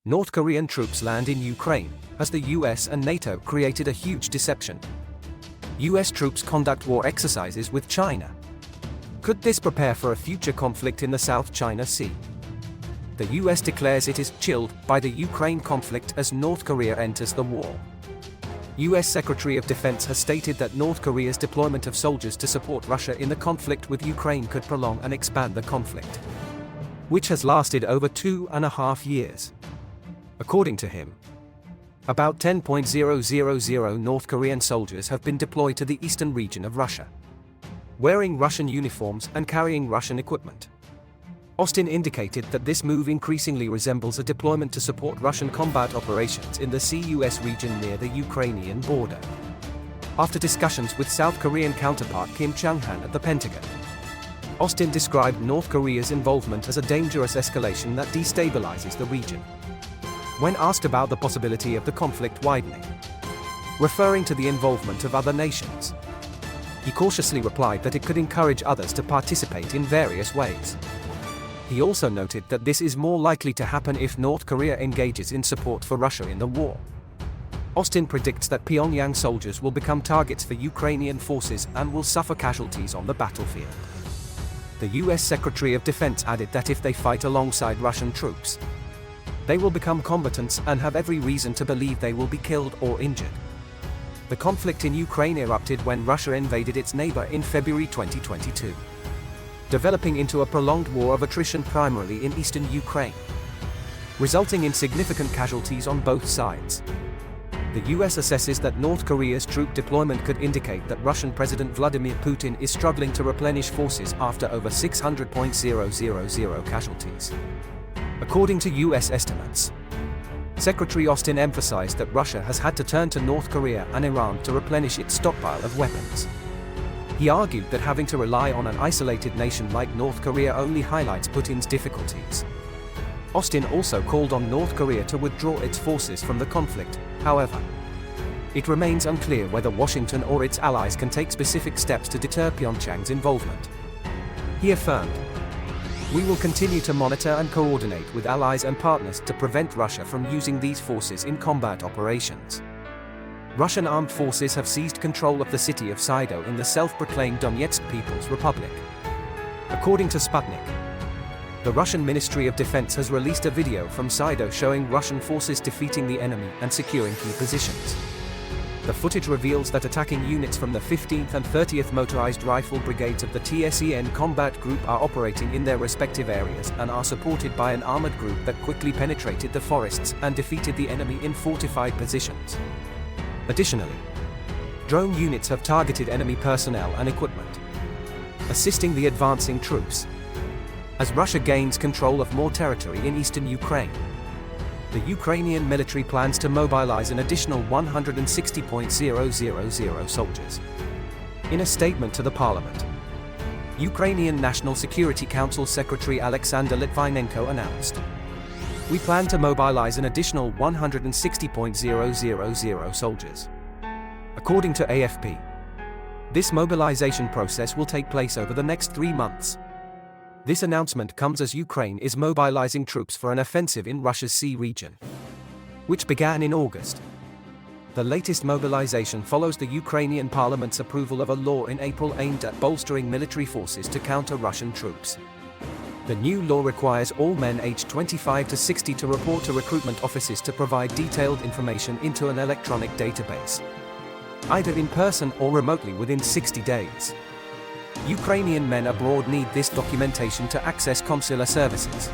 North Korean troops land in Ukraine, as the U.S. and NATO created a huge deception. U.S. troops conduct war exercises with China. Could this prepare for a future conflict in the South China Sea? The U.S. declares it is chilled by the Ukraine conflict as North Korea enters the war. U.S. Secretary of Defense has stated that North Korea's deployment of soldiers to support Russia in the conflict with Ukraine could prolong and expand the conflict, which has lasted over 2.5 years. According to him, about 10,000 North Korean soldiers have been deployed to the eastern region of Russia, wearing Russian uniforms and carrying Russian equipment. Austin indicated that this move increasingly resembles a deployment to support Russian combat operations in the CUS region near the Ukrainian border. After discussions with South Korean counterpart Kim Chung-han at the Pentagon, Austin described North Korea's involvement as a dangerous escalation that destabilizes the region. When asked about the possibility of the conflict widening, referring to the involvement of other nations, he cautiously replied that it could encourage others to participate in various ways. He also noted that this is more likely to happen if North Korea engages in support for Russia in the war. Austin predicts that Pyongyang soldiers will become targets for Ukrainian forces and will suffer casualties on the battlefield. The U.S. Secretary of Defense added that if they fight alongside Russian troops, they will become combatants and have every reason to believe they will be killed or injured. The conflict in Ukraine erupted when Russia invaded its neighbor in February 2022. Developing into a prolonged war of attrition primarily in eastern Ukraine, resulting in significant casualties on both sides. The US assesses that North Korea's troop deployment could indicate that Russian President Vladimir Putin is struggling to replenish forces after over 600,000 casualties. According to US estimates, Secretary Austin emphasized that Russia has had to turn to North Korea and Iran to replenish its stockpile of weapons. He argued that having to rely on an isolated nation like North Korea only highlights Putin's difficulties. Austin also called on North Korea to withdraw its forces from the conflict. However, it remains unclear whether Washington or its allies can take specific steps to deter Pyongyang's involvement. He affirmed, "We will continue to monitor and coordinate with allies and partners to prevent Russia from using these forces in combat operations." Russian armed forces have seized control of the city of Saido in the self-proclaimed Donetsk People's Republic. According to Sputnik, the Russian Ministry of Defense has released a video from Saido showing Russian forces defeating the enemy and securing key positions. The footage reveals that attacking units from the 15th and 30th Motorized Rifle Brigades of the TSEN Combat Group are operating in their respective areas and are supported by an armored group that quickly penetrated the forests and defeated the enemy in fortified positions. Additionally, drone units have targeted enemy personnel and equipment, assisting the advancing troops. As Russia gains control of more territory in eastern Ukraine, the Ukrainian military plans to mobilize an additional 160,000 soldiers. In a statement to the parliament, Ukrainian National Security Council Secretary Alexander Litvinenko announced, "We plan to mobilize an additional 160,000 soldiers." According to AFP, this mobilization process will take place over the next 3 months. This announcement comes as Ukraine is mobilizing troops for an offensive in Russia's sea region, which began in August. The latest mobilization follows the Ukrainian parliament's approval of a law in April aimed at bolstering military forces to counter Russian troops. The new law requires all men aged 25 to 60 to report to recruitment offices to provide detailed information into an electronic database, either in person or remotely within 60 days. Ukrainian men abroad need this documentation to access consular services.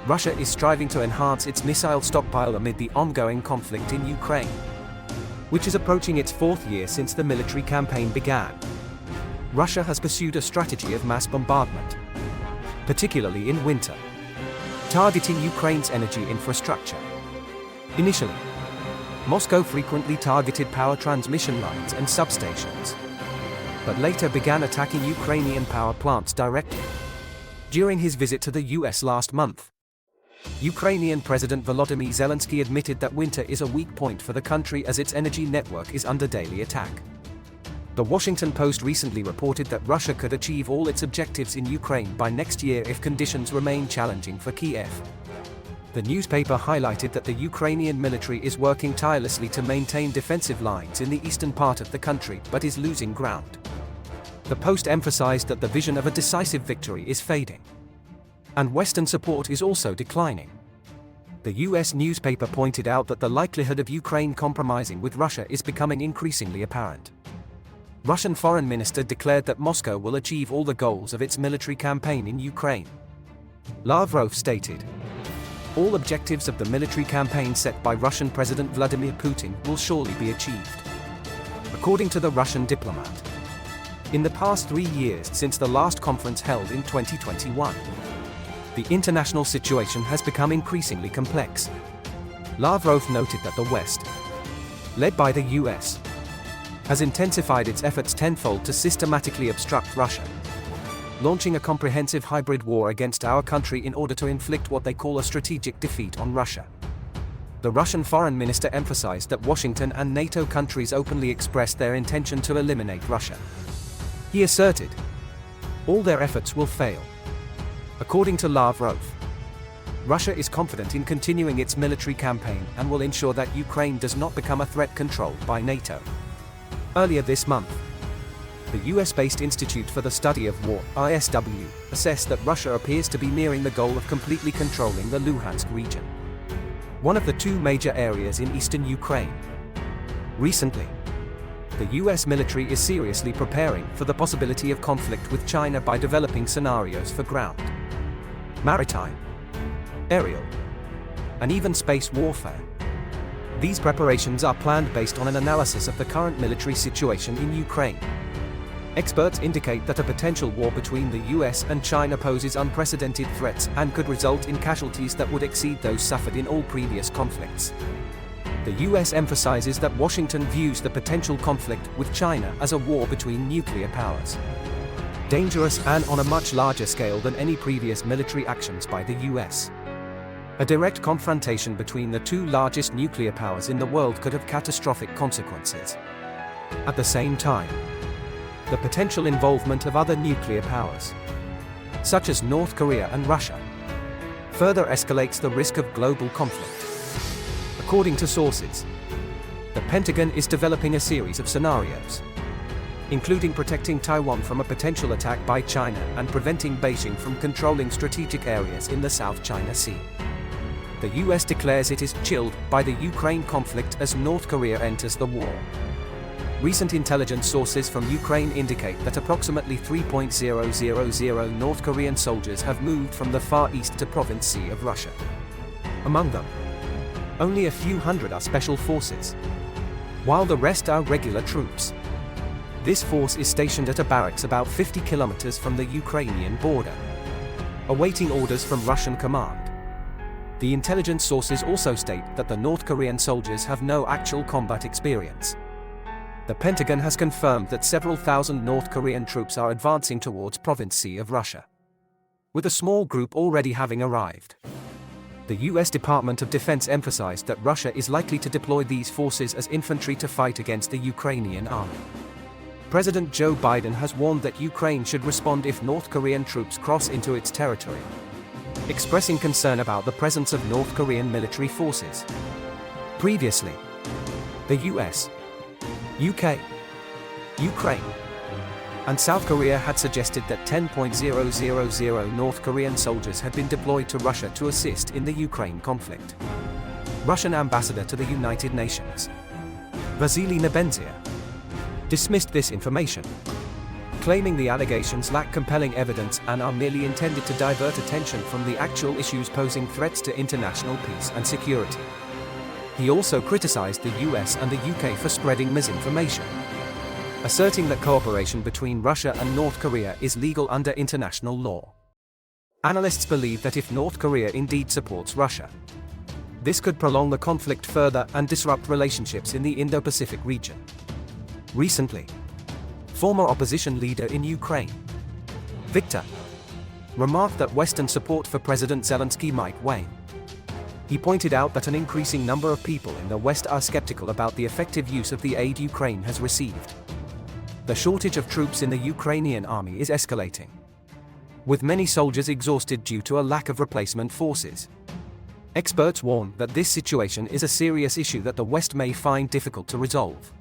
Russia is striving to enhance its missile stockpile amid the ongoing conflict in Ukraine, which is approaching its 4th year since the military campaign began. Russia has pursued a strategy of mass bombardment, particularly in winter, targeting Ukraine's energy infrastructure. Initially, Moscow frequently targeted power transmission lines and substations, but later began attacking Ukrainian power plants directly. During his visit to the US last month, Ukrainian President Volodymyr Zelensky admitted that winter is a weak point for the country as its energy network is under daily attack. The Washington Post recently reported that Russia could achieve all its objectives in Ukraine by next year if conditions remain challenging for Kiev. The newspaper highlighted that the Ukrainian military is working tirelessly to maintain defensive lines in the eastern part of the country but is losing ground. The Post emphasized that the vision of a decisive victory is fading, and Western support is also declining. The U.S. newspaper pointed out that the likelihood of Ukraine compromising with Russia is becoming increasingly apparent. Russian Foreign Minister declared that Moscow will achieve all the goals of its military campaign in Ukraine. Lavrov stated, "All objectives of the military campaign set by Russian President Vladimir Putin will surely be achieved." According to the Russian diplomat, in the past 3 years since the last conference held in 2021, the international situation has become increasingly complex. Lavrov noted that the West, led by the U.S., has intensified its efforts tenfold to systematically obstruct Russia, launching a comprehensive hybrid war against our country in order to inflict what they call a strategic defeat on Russia. The Russian foreign minister emphasized that Washington and NATO countries openly expressed their intention to eliminate Russia. He asserted, "All their efforts will fail." According to Lavrov, Russia is confident in continuing its military campaign and will ensure that Ukraine does not become a threat controlled by NATO. Earlier this month, the US-based Institute for the Study of War, ISW, assessed that Russia appears to be nearing the goal of completely controlling the Luhansk region, one of the 2 major areas in eastern Ukraine. Recently, the US military is seriously preparing for the possibility of conflict with China by developing scenarios for ground, maritime, aerial, and even space warfare. These preparations are planned based on an analysis of the current military situation in Ukraine. Experts indicate that a potential war between the US and China poses unprecedented threats and could result in casualties that would exceed those suffered in all previous conflicts. The US emphasizes that Washington views the potential conflict with China as a war between nuclear powers, dangerous and on a much larger scale than any previous military actions by the US. A direct confrontation between the 2 largest nuclear powers in the world could have catastrophic consequences. At the same time, the potential involvement of other nuclear powers, such as North Korea and Russia, further escalates the risk of global conflict. According to sources, the Pentagon is developing a series of scenarios, including protecting Taiwan from a potential attack by China and preventing Beijing from controlling strategic areas in the South China Sea. The US declares it is chilled by the Ukraine conflict as North Korea enters the war. Recent intelligence sources from Ukraine indicate that approximately 3,000 North Korean soldiers have moved from the Far East to Province C of Russia. Among them, only a few hundred are special forces, while the rest are regular troops. This force is stationed at a barracks about 50 kilometers from the Ukrainian border, awaiting orders from Russian command. The intelligence sources also state that the North Korean soldiers have no actual combat experience. The Pentagon has confirmed that several thousand North Korean troops are advancing towards Province C of Russia, with a small group already having arrived. The US Department of Defense emphasized that Russia is likely to deploy these forces as infantry to fight against the Ukrainian army. President Joe Biden has warned that Ukraine should respond if North Korean troops cross into its territory, expressing concern about the presence of North Korean military forces. Previously, the US, UK, Ukraine, and South Korea had suggested that 10,000 North Korean soldiers had been deployed to Russia to assist in the Ukraine conflict. Russian ambassador to the United Nations, Vasily Nebenzia, dismissed this information, claiming the allegations lack compelling evidence and are merely intended to divert attention from the actual issues posing threats to international peace and security. He also criticized the US and the UK for spreading misinformation, asserting that cooperation between Russia and North Korea is legal under international law. Analysts believe that if North Korea indeed supports Russia, this could prolong the conflict further and disrupt relationships in the Indo-Pacific region. Recently, former opposition leader in Ukraine, Viktor, remarked that Western support for President Zelensky might wane. He pointed out that an increasing number of people in the West are skeptical about the effective use of the aid Ukraine has received. The shortage of troops in the Ukrainian army is escalating, with many soldiers exhausted due to a lack of replacement forces. Experts warn that this situation is a serious issue that the West may find difficult to resolve.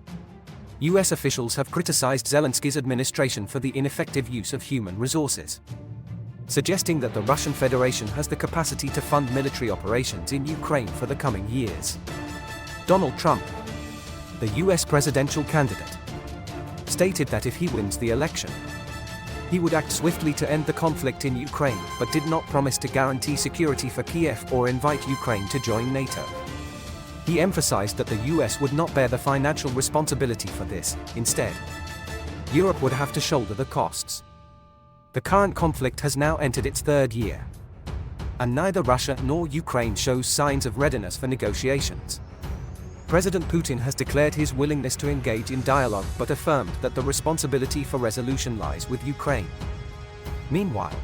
US officials have criticized Zelensky's administration for the ineffective use of human resources, suggesting that the Russian Federation has the capacity to fund military operations in Ukraine for the coming years. Donald Trump, the US presidential candidate, stated that if he wins the election, he would act swiftly to end the conflict in Ukraine, but did not promise to guarantee security for Kiev or invite Ukraine to join NATO. He emphasized that the US would not bear the financial responsibility for this. Instead, Europe would have to shoulder the costs. The current conflict has now entered its third year, and neither Russia nor Ukraine shows signs of readiness for negotiations. President Putin has declared his willingness to engage in dialogue but affirmed that the responsibility for resolution lies with Ukraine. Meanwhile,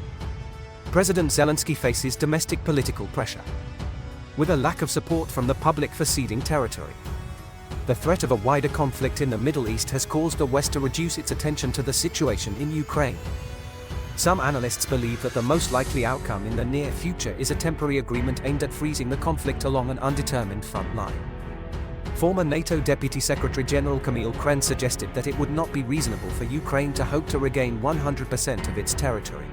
President Zelensky faces domestic political pressure, with a lack of support from the public for ceding territory. The threat of a wider conflict in the Middle East has caused the West to reduce its attention to the situation in Ukraine. Some analysts believe that the most likely outcome in the near future is a temporary agreement aimed at freezing the conflict along an undetermined front line. Former NATO Deputy Secretary General Camille Krenn suggested that it would not be reasonable for Ukraine to hope to regain 100% of its territory.